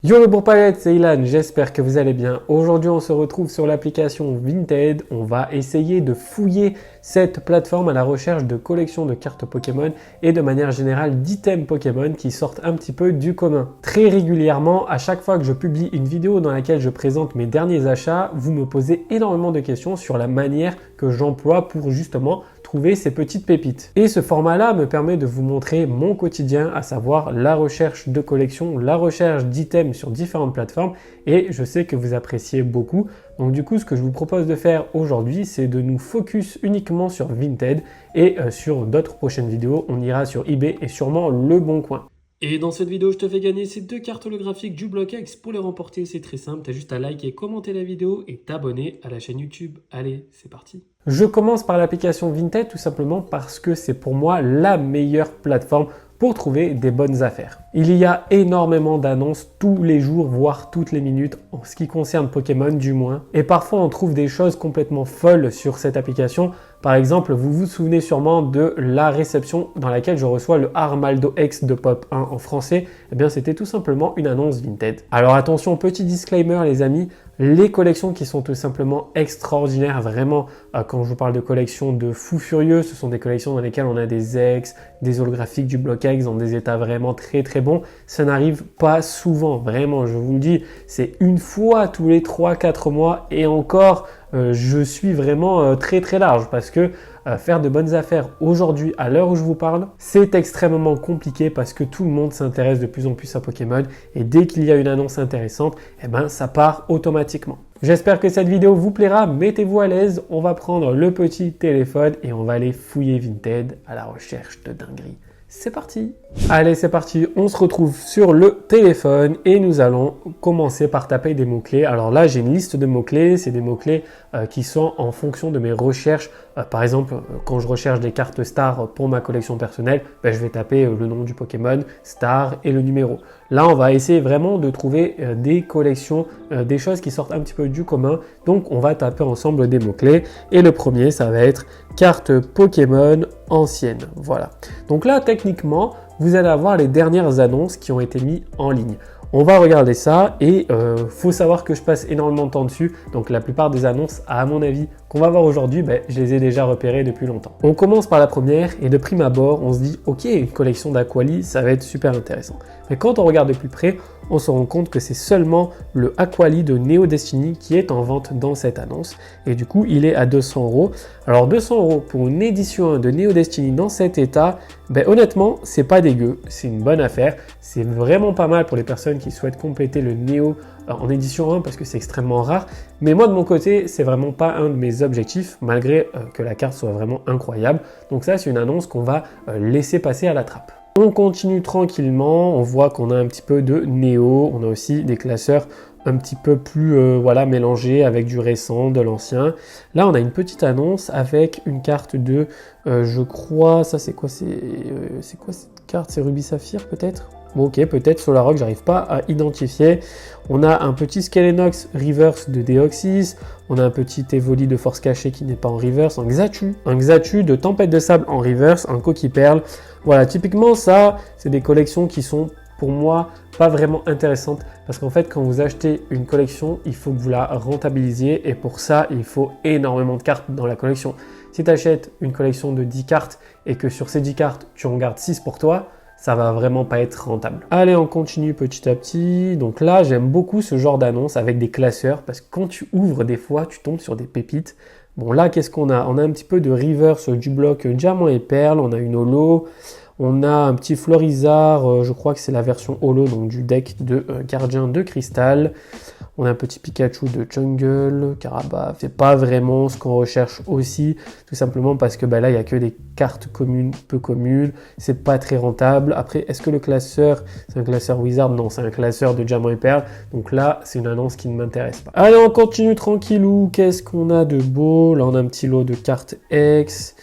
Yo le bourg-palette, c'est Ilan, j'espère que vous allez bien. Aujourd'hui on se retrouve sur l'application Vinted. On va essayer de fouiller cette plateforme à la recherche de collections de cartes Pokémon et de manière générale d'items Pokémon qui sortent un petit peu du commun. Très régulièrement, à chaque fois que je publie une vidéo dans laquelle je présente mes derniers achats, vous me posez énormément de questions sur la manière que j'emploie pour justement trouver ces petites pépites. Et ce format-là me permet de vous montrer mon quotidien, à savoir la recherche de collections, la recherche d'items sur différentes plateformes, et je sais que vous appréciez beaucoup. Donc du coup, ce que je vous propose de faire aujourd'hui, c'est de nous focus uniquement sur Vinted, et sur d'autres prochaines vidéos, on ira sur eBay et sûrement Le Bon Coin. Et dans cette vidéo, je te fais gagner ces deux cartes holographiques du BlockX. Pour les remporter, c'est très simple, tu as juste à liker, commenter la vidéo et t'abonner à la chaîne YouTube. Allez, c'est parti. Je commence par l'application Vinted tout simplement parce que c'est pour moi la meilleure plateforme pour trouver des bonnes affaires. Il y a énormément d'annonces tous les jours, voire toutes les minutes, en ce qui concerne Pokémon du moins. Et parfois, on trouve des choses complètement folles sur cette application. Par exemple, vous vous souvenez sûrement de la réception dans laquelle je reçois le Armaldo X de Pop 1 en français. Eh bien, c'était tout simplement une annonce Vinted. Alors attention, petit disclaimer les amis, les collections qui sont tout simplement extraordinaires, vraiment, quand je vous parle de collections de fous furieux, ce sont des collections dans lesquelles on a des ex, des holographiques du BlockX dans des états vraiment très bons. Ça n'arrive pas souvent, vraiment, je vous le dis, c'est une fois tous les 3-4 mois et encore, je suis vraiment très large parce que faire de bonnes affaires aujourd'hui, à l'heure où je vous parle, c'est extrêmement compliqué parce que tout le monde s'intéresse de plus en plus à Pokémon et dès qu'il y a une annonce intéressante, eh ben, ça part automatiquement. J'espère que cette vidéo vous plaira, mettez-vous à l'aise, on va prendre le petit téléphone et on va aller fouiller Vinted à la recherche de dingueries. C'est parti! Allez, c'est parti, on se retrouve sur le téléphone et nous allons commencer par taper des mots-clés. Alors là, j'ai une liste de mots-clés, c'est des mots-clés qui sont en fonction de mes recherches. Par exemple, quand je recherche des cartes stars pour ma collection personnelle, je vais taper le nom du Pokémon, star et le numéro. Là, on va essayer vraiment de trouver des collections, des choses qui sortent un petit peu du commun. Donc, on va taper ensemble des mots-clés. Et le premier, ça va être carte Pokémon ancienne. Voilà. Donc là, techniquement, vous allez avoir les dernières annonces qui ont été mises en ligne. On va regarder ça et faut savoir que je passe énormément de temps dessus. Donc la plupart des annonces, à mon avis, qu'on va voir aujourd'hui, je les ai déjà repérées depuis longtemps. On commence par la première et de prime abord, on se dit ok, une collection d'Aquali, ça va être super intéressant. Mais quand on regarde de plus près, on se rend compte que c'est seulement le Aquali de Neo Destiny qui est en vente dans cette annonce. Et du coup, il est à 200 €. Alors 200 € pour une édition 1 de Neo Destiny dans cet état, honnêtement, c'est pas dégueu, c'est une bonne affaire. C'est vraiment pas mal pour les personnes qui souhaitent compléter le Neo en édition 1 parce que c'est extrêmement rare. Mais moi de mon côté, c'est vraiment pas un de mes objectifs malgré que la carte soit vraiment incroyable. Donc ça, c'est une annonce qu'on va laisser passer à la trappe. On continue tranquillement, on voit qu'on a un petit peu de Néo, on a aussi des classeurs un petit peu plus mélangés avec du récent, de l'ancien. Là, on a une petite annonce avec une carte de, je crois, ça c'est quoi, c'est quoi cette carte? C'est Ruby Saphir peut-être? Bon, ok, peut-être Solarok, j'arrive pas à identifier. On a un petit Skelenox reverse de Deoxys. On a un petit Evoli de Force Cachée qui n'est pas en reverse. Un Xatu de Tempête de Sable en reverse. Un Coquille Perle. Voilà, typiquement ça, c'est des collections qui sont pour moi pas vraiment intéressantes. Parce qu'en fait, quand vous achetez une collection, il faut que vous la rentabilisiez. Et pour ça, il faut énormément de cartes dans la collection. Si tu achètes une collection de 10 cartes et que sur ces 10 cartes, tu en gardes 6 pour toi, ça va vraiment pas être rentable. Allez, on continue petit à petit. Donc là, j'aime beaucoup ce genre d'annonce avec des classeurs parce que quand tu ouvres des fois, tu tombes sur des pépites. Bon là, qu'est-ce qu'on a? On a un petit peu de reverse du bloc diamant et perle, on a une holo, on a un petit Florizard, je crois que c'est la version holo donc du deck de gardien de cristal. On a un petit Pikachu de Jungle, Carabat, c'est pas vraiment ce qu'on recherche aussi, tout simplement parce que là il n'y a que des cartes communes, peu communes, c'est pas très rentable. Après, est-ce que le classeur, c'est un classeur Wizard? Non, c'est un classeur de Diamant et Perle, donc là c'est une annonce qui ne m'intéresse pas. Allez, on continue tranquillou, qu'est-ce qu'on a de beau? Là on a un petit lot de cartes X.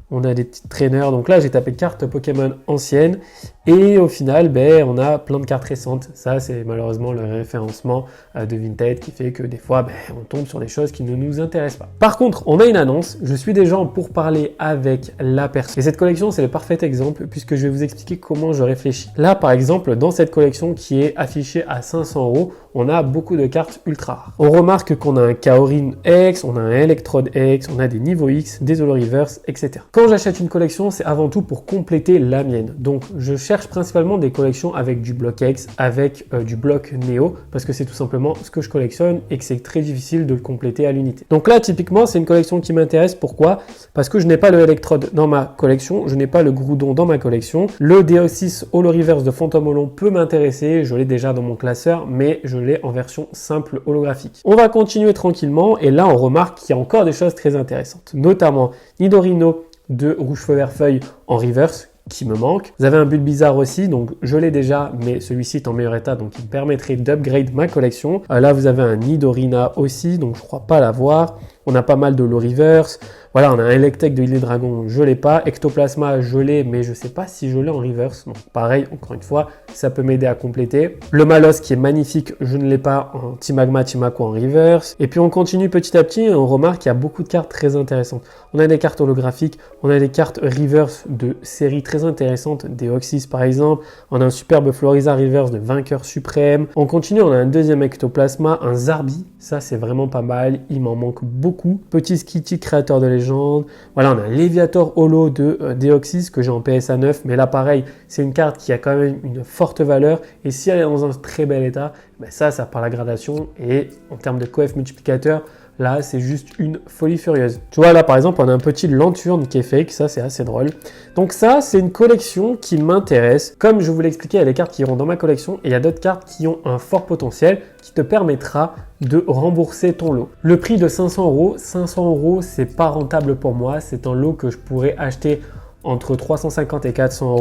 On a des petites traîneurs. Donc là, j'ai tapé cartes Pokémon anciennes. Et au final, on a plein de cartes récentes. Ça, c'est malheureusement le référencement de Vinted qui fait que des fois, on tombe sur des choses qui ne nous intéressent pas. Par contre, on a une annonce. Je suis des gens pour parler avec la personne. Et cette collection, c'est le parfait exemple puisque je vais vous expliquer comment je réfléchis. Là, par exemple, dans cette collection qui est affichée à 500 €, on a beaucoup de cartes ultra rares. On remarque qu'on a un Kaorin X, on a un Electrode X, on a des niveaux X, des Holo Reverse, etc. Quand j'achète une collection, c'est avant tout pour compléter la mienne. Donc, je cherche principalement des collections avec du bloc X, avec du bloc Neo, parce que c'est tout simplement ce que je collectionne et que c'est très difficile de le compléter à l'unité. Donc là, typiquement, c'est une collection qui m'intéresse. Pourquoi? Parce que je n'ai pas le Electrode dans ma collection, je n'ai pas le Groudon dans ma collection. Le Deoxys Holo Reverse de Phantom Holon peut m'intéresser, je l'ai déjà dans mon classeur, mais je l'ai en version simple holographique. On va continuer tranquillement et là, on remarque qu'il y a encore des choses très intéressantes, notamment Nidorino de Rouge Feu Vert Feuille en reverse, qui me manque. Vous avez un Bulbizarre aussi, donc je l'ai déjà, mais celui-ci est en meilleur état, donc il me permettrait d'upgrade ma collection. Là, vous avez un Nidorina aussi, donc je crois pas l'avoir. On a pas mal de Holo Reverse. Voilà, on a un Electek de Dragon, je l'ai pas. Ectoplasma, je l'ai, mais je sais pas si je l'ai en reverse. Donc pareil, encore une fois, ça peut m'aider à compléter. Le Malos qui est magnifique, je ne l'ai pas en Timagma, Timaco en reverse. Et puis on continue petit à petit et on remarque qu'il y a beaucoup de cartes très intéressantes. On a des cartes holographiques, on a des cartes reverse de séries très intéressantes, des Oxys par exemple. On a un superbe Floriza reverse de Vainqueur Suprême. On continue, on a un deuxième Ectoplasma, un Zarbi. Ça, c'est vraiment pas mal. Il m'en manque beaucoup. Petit Skitty, créateur de légende. Voilà, on a un Léviator Holo de Deoxys que j'ai en PSA 9. Mais là, pareil, c'est une carte qui a quand même une forte valeur. Et si elle est dans un très bel état, ça part la gradation. Et en termes de coef multiplicateur, là, c'est juste une folie furieuse. Tu vois, là, par exemple, on a un petit Lanturne qui est fake. Ça, c'est assez drôle. Donc ça, c'est une collection qui m'intéresse. Comme je vous l'ai expliqué, il y a des cartes qui iront dans ma collection et il y a d'autres cartes qui ont un fort potentiel qui te permettra de rembourser ton lot. Le prix de 500 €, 500 €, c'est pas rentable pour moi. C'est un lot que je pourrais acheter entre 350 et 400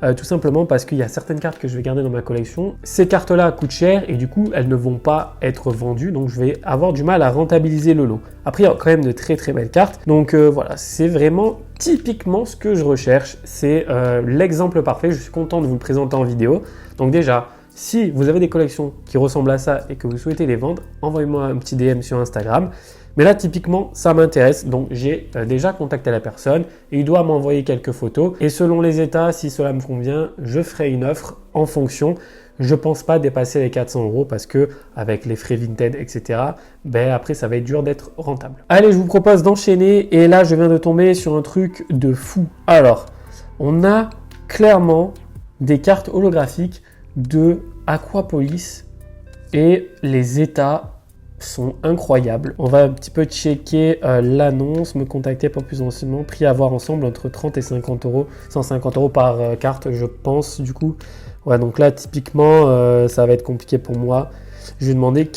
€, tout simplement parce qu'il y a certaines cartes que je vais garder dans ma collection. Ces cartes-là coûtent cher et du coup, elles ne vont pas être vendues, donc je vais avoir du mal à rentabiliser le lot. Après, il y a quand même de très très belles cartes, donc voilà, c'est vraiment typiquement ce que je recherche. C'est l'exemple parfait, je suis content de vous le présenter en vidéo. Donc déjà, si vous avez des collections qui ressemblent à ça et que vous souhaitez les vendre, envoyez-moi un petit DM sur Instagram. Mais là, typiquement, ça m'intéresse. Donc, j'ai déjà contacté la personne et il doit m'envoyer quelques photos. Et selon les états, si cela me convient, je ferai une offre en fonction. Je ne pense pas dépasser les 400 € parce que avec les frais Vinted, etc., après, ça va être dur d'être rentable. Allez, je vous propose d'enchaîner. Et là, je viens de tomber sur un truc de fou. Alors, on a clairement des cartes holographiques de Aquapolis et les états sont incroyables. On va un petit peu checker l'annonce, me contacter pour plus d'enseignements, prix à voir ensemble entre 30 et 50 €, 150 € par carte, je pense, du coup. Ouais, donc là, typiquement, ça va être compliqué pour moi. Je vais demander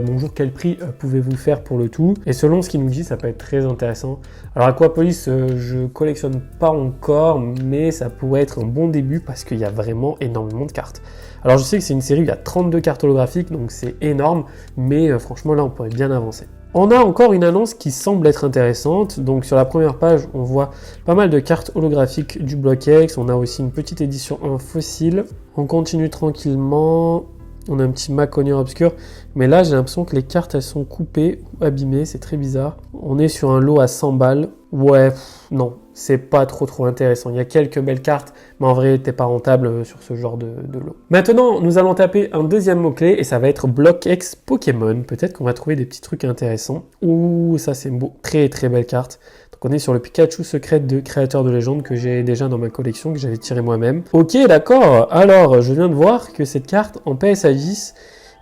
bonjour, quel prix pouvez-vous faire pour le tout? Et selon ce qu'il nous dit, ça peut être très intéressant. Alors Aquapolis, je collectionne pas encore, mais ça pourrait être un bon début parce qu'il y a vraiment énormément de cartes. Alors je sais que c'est une série où il y a 32 cartes holographiques, donc c'est énorme, mais franchement là on pourrait bien avancer. On a encore une annonce qui semble être intéressante. Donc sur la première page, on voit pas mal de cartes holographiques du bloc X. On a aussi une petite édition 1 fossile. On continue tranquillement. On a un petit Maconier obscur. Mais là, j'ai l'impression que les cartes, elles sont coupées ou abîmées. C'est très bizarre. On est sur un lot à 100 balles. Ouais, non, c'est pas trop intéressant. Il y a quelques belles cartes, mais en vrai, t'es pas rentable sur ce genre de lot. Maintenant, nous allons taper un deuxième mot-clé et ça va être Block X Pokémon. Peut-être qu'on va trouver des petits trucs intéressants. Ouh, ça c'est beau. Très belle carte. Donc on est sur le Pikachu secret de créateur de légende que j'ai déjà dans ma collection, que j'avais tiré moi-même. Ok, d'accord. Alors, je viens de voir que cette carte en PSA 10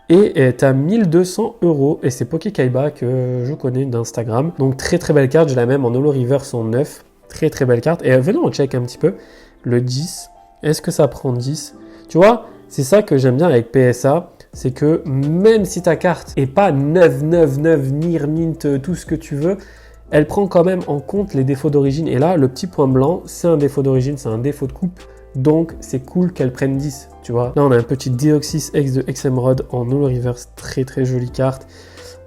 est à 1200 € et c'est Pokékaiba que je connais d'Instagram. Donc très belle carte, j'ai la même en Holo Reverse en 9. Très belle carte. Et venons on check un petit peu. Le 10, est-ce que ça prend 10? Tu vois, c'est ça que j'aime bien avec PSA. C'est que même si ta carte est pas 999, Nier, Mint, tout ce que tu veux, elle prend quand même en compte les défauts d'origine. Et là, le petit point blanc, c'est un défaut d'origine, c'est un défaut de coupe. Donc, c'est cool qu'elle prenne 10, tu vois. Là, on a un petit Deoxys X de XMRod en Holo Reverse, très jolie carte.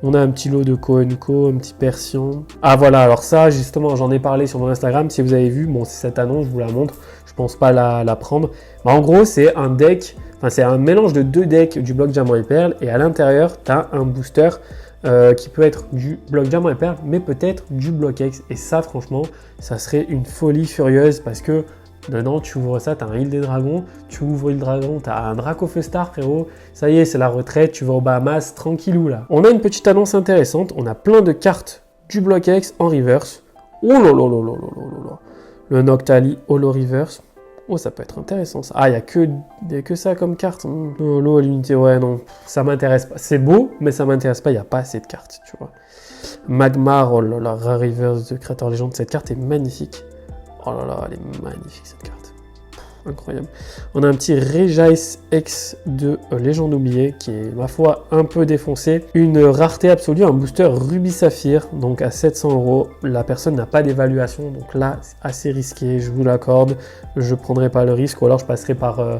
On a un petit lot de Co&Co, un petit Persian. Ah voilà, alors ça, justement, j'en ai parlé sur mon Instagram. Si vous avez vu, bon, c'est cette annonce, je vous la montre. Je pense pas la prendre. Mais en gros, c'est un deck, enfin, c'est un mélange de 2 decks du bloc Diamant et Perle. Et à l'intérieur, tu as un booster qui peut être du bloc Diamant et Perle, mais peut-être du bloc X. Et ça, franchement, ça serait une folie furieuse parce que dedans, tu ouvres ça, tu as un Île des Dragons, tu ouvres Île Dragon, tu as un Dracofeu Star, frérot. Ça y est, c'est la retraite, tu vas aux Bahamas, tranquillou là. On a une petite annonce intéressante, on a plein de cartes du bloc X en reverse. Oh là là là là là là là. Le Noctali Holo Reverse. Oh, ça peut être intéressant ça. Ah, il n'y a que ça comme carte. Holo à l'unité, ouais, non, ça m'intéresse pas. C'est beau, mais ça m'intéresse pas, il n'y a pas assez de cartes, tu vois. Magmar, oh là là, Rare Reverse de Créateur Légende, cette carte est magnifique. Oh là là, elle est magnifique cette carte. Incroyable. On a un petit Regice X de Légende oubliée qui est, ma foi, un peu défoncé. Une rareté absolue, un booster Ruby Saphir, donc à 700 €. La personne n'a pas d'évaluation, donc là, c'est assez risqué, je vous l'accorde. Je ne prendrai pas le risque, ou alors je passerai par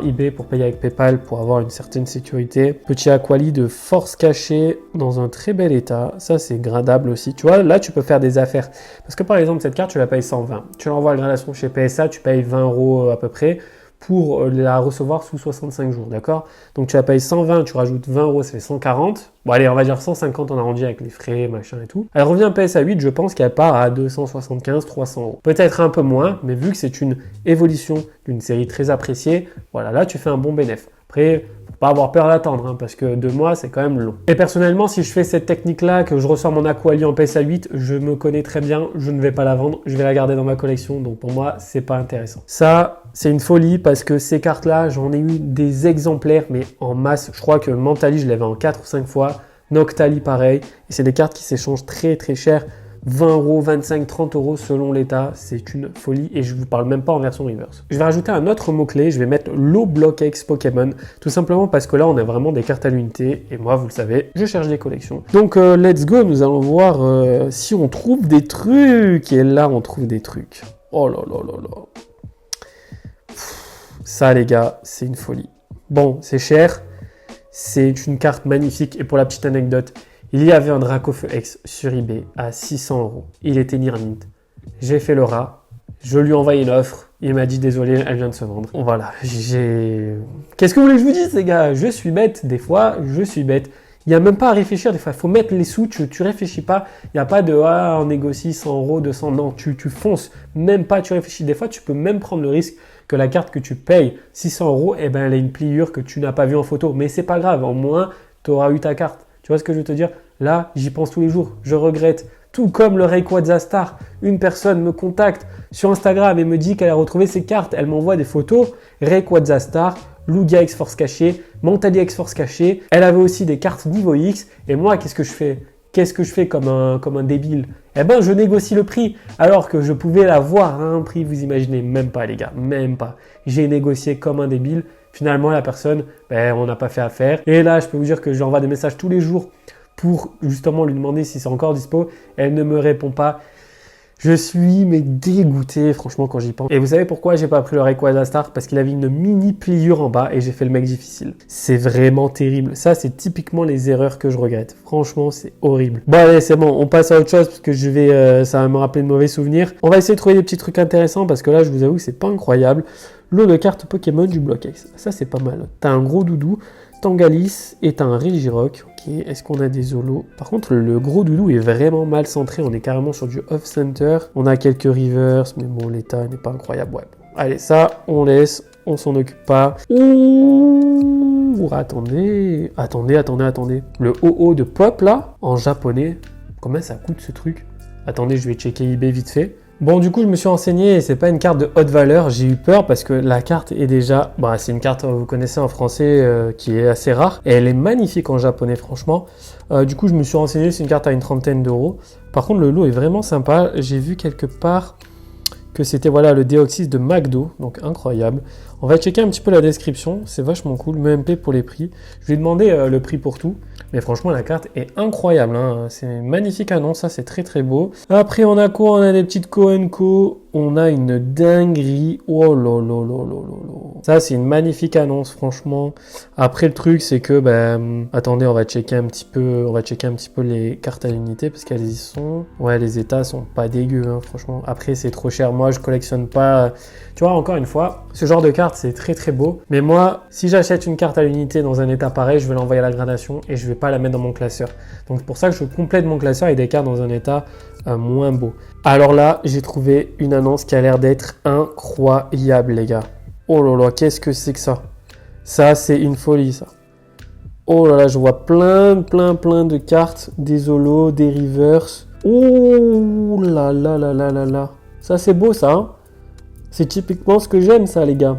eBay pour payer avec PayPal pour avoir une certaine sécurité. Petit Aquali de Force Cachée dans un très bel état. Ça, c'est gradable aussi. Tu vois, là, tu peux faire des affaires. Parce que par exemple, cette carte, tu la payes 120. Tu l'envoies à la gradation chez PSA, tu payes 20 € à peu près pour la recevoir sous 65 jours, d'accord? Donc tu la payes 120, tu rajoutes 20 €, ça fait 140. Bon allez, on va dire 150, on arrondit avec les frais, machin et tout. Elle revient à PSA 8, je pense qu'elle part à 275, 300 €. Peut-être un peu moins, mais vu que c'est une évolution d'une série très appréciée, voilà, là tu fais un bon bénéfice. Après, faut pas avoir peur d'attendre, hein, parce que 2 mois, c'est quand même long. Et personnellement, si je fais cette technique-là, que je ressors mon Aquali en PSA 8, je me connais très bien, je ne vais pas la vendre, je vais la garder dans ma collection, donc pour moi, c'est pas intéressant. Ça, c'est une folie, parce que ces cartes-là, j'en ai eu des exemplaires, mais en masse. Je crois que Mentali, je l'avais en 4 ou 5 fois, Noctali, pareil, et c'est des cartes qui s'échangent très très cher. 20 €, 25, 30 € selon l'état, c'est une folie et je vous parle même pas en version reverse. Je vais rajouter un autre mot-clé, je vais mettre l'O Block X Pokémon, tout simplement parce que là on a vraiment des cartes à l'unité et moi vous le savez, je cherche des collections. Donc let's go, nous allons voir si on trouve des trucs et là on trouve des trucs. Oh là là là là. Ça les gars, c'est une folie. Bon, c'est cher, c'est une carte magnifique et pour la petite anecdote, il y avait un Dracofeu X sur eBay à 600 €. Il était near mint. J'ai fait le rat. Je lui ai envoyé une offre. Il m'a dit désolé, elle vient de se vendre. Voilà, qu'est-ce que vous voulez que je vous dise, les gars? Je suis bête. Des fois, je suis bête. Il n'y a même pas à réfléchir. Des fois, il faut mettre les sous. Tu réfléchis pas. Il n'y a pas de on négocie 100 €, 200. Non, tu fonces. Même pas, tu réfléchis. Des fois, tu peux même prendre le risque que la carte que tu payes 600 €, eh ben, elle a une pliure que tu n'as pas vue en photo. Mais c'est pas grave. Au moins, tu auras eu ta carte. Tu vois ce que je veux te dire? Là, j'y pense tous les jours. Je regrette. Tout comme le Rayquaza Star. Une personne me contacte sur Instagram et me dit qu'elle a retrouvé ses cartes. Elle m'envoie des photos. Rayquaza Star, Lugia X Force cachée, Mentali X Force cachée. Elle avait aussi des cartes niveau X. Et moi, qu'est-ce que je fais? Qu'est-ce que je fais comme un débile? Eh ben, je négocie le prix. Alors que je pouvais la voir à un prix, vous imaginez même pas, les gars. Même pas. J'ai négocié comme un débile. Finalement, la personne, on n'a pas fait affaire. Et là, je peux vous dire que j'envoie des messages tous les jours pour justement lui demander si c'est encore dispo. Elle ne me répond pas. Je suis dégoûté franchement quand j'y pense. Et vous savez pourquoi j'ai pas pris le Rayquaza Star? Parce qu'il avait une mini pliure en bas et j'ai fait le mec difficile. C'est vraiment terrible. Ça, c'est typiquement les erreurs que je regrette. Franchement, c'est horrible. Bon allez, c'est bon, on passe à autre chose parce que ça va me rappeler de mauvais souvenirs. On va essayer de trouver des petits trucs intéressants parce que là, je vous avoue que c'est pas incroyable. Lot de cartes Pokémon du bloc X. Ça, c'est pas mal. T'as un gros doudou, Tangalis et t'as un Regirock. Ok, est-ce qu'on a des holos? Par contre, le gros doudou est vraiment mal centré. On est carrément sur du off-center. On a quelques reverse, mais bon, l'état n'est pas incroyable. Ouais. Allez, ça, on laisse. On s'en occupe pas. Ouh, attendez. Attendez. Le OO de Pop, là, en japonais. Combien ça coûte, ce truc? Attendez, je vais checker eBay vite fait. Bon, du coup, je me suis renseigné et c'est pas une carte de haute valeur. J'ai eu peur parce que la carte est déjà... c'est une carte, vous connaissez en français, qui est assez rare. Et elle est magnifique en japonais, franchement. Du coup, je me suis renseigné, c'est une carte à une trentaine d'euros. Par contre, le lot est vraiment sympa. J'ai vu quelque part que c'était le Deoxys de McDo, donc incroyable. On va checker un petit peu la description, c'est vachement cool, MP pour les prix. Je lui ai demandé le prix pour tout, mais franchement la carte est incroyable, hein. C'est magnifique annonce, ça c'est très très beau. Après on a quoi? On a des petites Co&Co, on a une dinguerie. Oh là là là là là là. Ça, c'est une magnifique annonce, franchement. Après, le truc, c'est que, attendez, on va checker un petit peu les cartes à l'unité parce qu'elles y sont. Ouais, les états sont pas dégueux, hein, franchement. Après, c'est trop cher. Moi, je collectionne pas. Tu vois, encore une fois, ce genre de carte, c'est très très beau. Mais moi, si j'achète une carte à l'unité dans un état pareil, je vais l'envoyer à la gradation et je vais pas la mettre dans mon classeur. Donc, c'est pour ça que je complète mon classeur avec des cartes dans un état moins beau. Alors là, j'ai trouvé une annonce qui a l'air d'être incroyable, les gars. Oh là là, qu'est-ce que c'est que ça? Ça, c'est une folie, ça. Oh là là, je vois plein de cartes, des holos, des reverse. Oh là là là là là là. Ça, c'est beau, ça. Hein, c'est typiquement ce que j'aime, ça, les gars.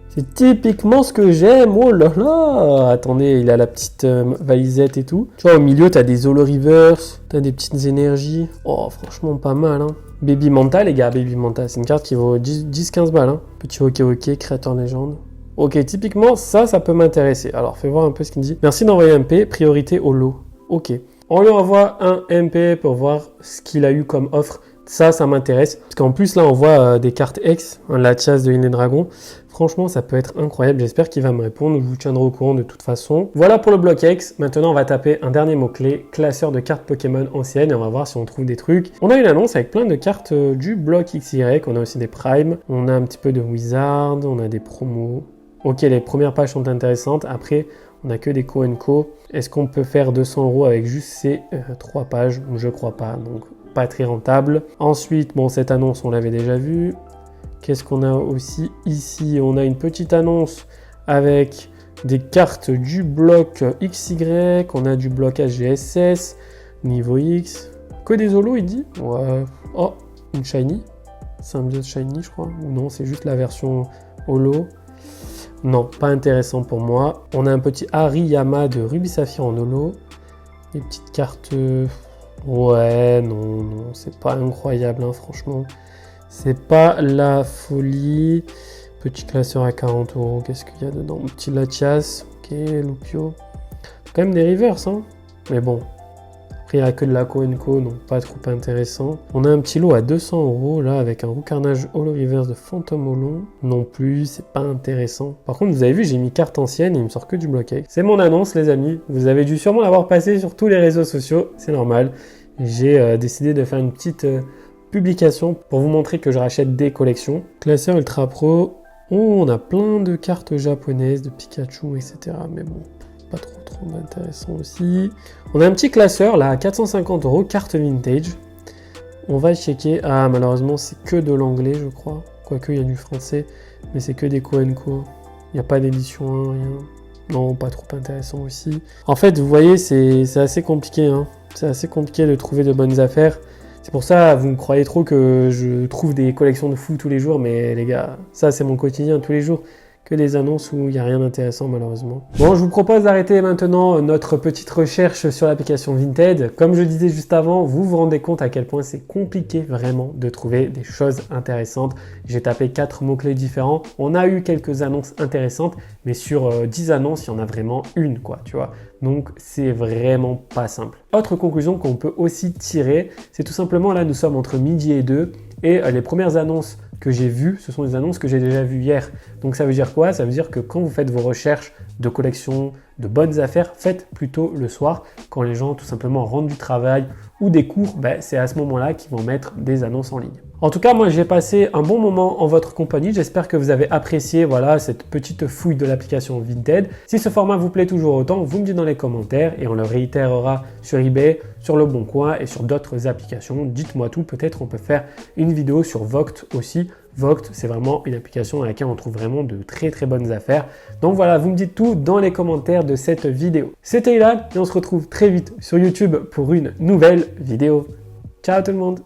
C'est typiquement ce que j'aime. Oh là là. Attendez, il a la petite valisette et tout. Tu vois, au milieu, t'as des holo reverse, t'as des petites énergies. Oh, franchement, pas mal, hein. Baby Manta, les gars, Baby Manta. C'est une carte qui vaut 10-15 balles, hein. Petit ok, créateur légende. Ok, typiquement, ça peut m'intéresser. Alors, fais voir un peu ce qu'il dit. Merci d'envoyer un MP, priorité au lot. Ok. On lui envoie un MP pour voir ce qu'il a eu comme offre. Ça m'intéresse. Parce qu'en plus, là, on voit des cartes X, la chasse de Inné Dragon. Franchement, ça peut être incroyable. J'espère qu'il va me répondre. Je vous tiendrai au courant de toute façon. Voilà pour le bloc X. Maintenant, on va taper un dernier mot-clé, classeur de cartes Pokémon anciennes. Et on va voir si on trouve des trucs. On a une annonce avec plein de cartes du bloc XY. On a aussi des Prime. On a un petit peu de Wizard. On a des promos. Ok, les premières pages sont intéressantes. Après, on n'a que des Co&Co. Est-ce qu'on peut faire 200 € avec juste ces 3 pages? Je crois pas. Donc, pas très rentable. Ensuite, bon, cette annonce, on l'avait déjà vue. Qu'est-ce qu'on a aussi ici? On a une petite annonce avec des cartes du bloc XY. On a du bloc HGSS, niveau X. Que des holos, il dit? Ouais. Oh, une shiny. Symbiose shiny, je crois. Ou non, c'est juste la version holo. Non, pas intéressant pour moi. On a un petit Hariyama de Ruby Saphir en holo. Des petites cartes... Ouais, non, c'est pas incroyable, hein, franchement. C'est pas la folie. Petit classeur à 40 €. Qu'est-ce qu'il y a dedans? Petit Latias. Ok, Lupio. Quand même des reverse, hein. Mais bon. Après, il n'y a que de la Co&Co, donc pas trop intéressant. On a un petit lot à 200 € là, avec un Roucarnage Holo Reverse de Phantom Holo. Non plus, c'est pas intéressant. Par contre, vous avez vu, j'ai mis carte ancienne et il me sort que du bloc X. C'est mon annonce, les amis. Vous avez dû sûrement l'avoir passé sur tous les réseaux sociaux. C'est normal. J'ai décidé de faire une petite publication pour vous montrer que je rachète des collections. Classeur Ultra Pro. Oh, on a plein de cartes japonaises, de Pikachu, etc. Mais bon, pas trop intéressant aussi. On a un petit classeur là à 450 €, carte vintage. On va checker. Ah, malheureusement, c'est que de l'anglais, je crois. Quoique, il y a du français, mais c'est que des Co&Co. Il n'y a pas d'édition 1, rien. Non, pas trop intéressant aussi. En fait, vous voyez, c'est assez compliqué, hein. C'est assez compliqué de trouver de bonnes affaires. C'est pour ça, vous me croyez trop que je trouve des collections de fous tous les jours, mais les gars, ça c'est mon quotidien tous les jours. Que des annonces où il n'y a rien d'intéressant malheureusement. Bon, je vous propose d'arrêter maintenant notre petite recherche sur l'application Vinted. Comme je disais juste avant, vous vous rendez compte à quel point c'est compliqué vraiment de trouver des choses intéressantes. J'ai tapé 4 mots-clés différents. On a eu quelques annonces intéressantes, mais sur 10 annonces, il y en a vraiment une, quoi, tu vois. Donc, c'est vraiment pas simple. Autre conclusion qu'on peut aussi tirer, c'est tout simplement là, nous sommes entre midi et 2 et les premières annonces que j'ai vues, ce sont des annonces que j'ai déjà vues hier. Donc ça veut dire quoi? Ça veut dire que quand vous faites vos recherches de collection, de bonnes affaires, faites plutôt le soir, quand les gens tout simplement rentrent du travail ou des cours, c'est à ce moment-là qu'ils vont mettre des annonces en ligne. En tout cas, moi j'ai passé un bon moment en votre compagnie. J'espère que vous avez apprécié cette petite fouille de l'application Vinted. Si ce format vous plaît toujours autant, vous me dites dans les commentaires et on le réitérera sur eBay, sur Le Bon Coin et sur d'autres applications. Dites-moi tout, peut-être on peut faire une vidéo sur Vogt aussi. Vogt, c'est vraiment une application dans laquelle on trouve vraiment de très bonnes affaires. Donc voilà, vous me dites tout dans les commentaires de cette vidéo. C'était Ilan et on se retrouve très vite sur YouTube pour une nouvelle vidéo. Ciao tout le monde!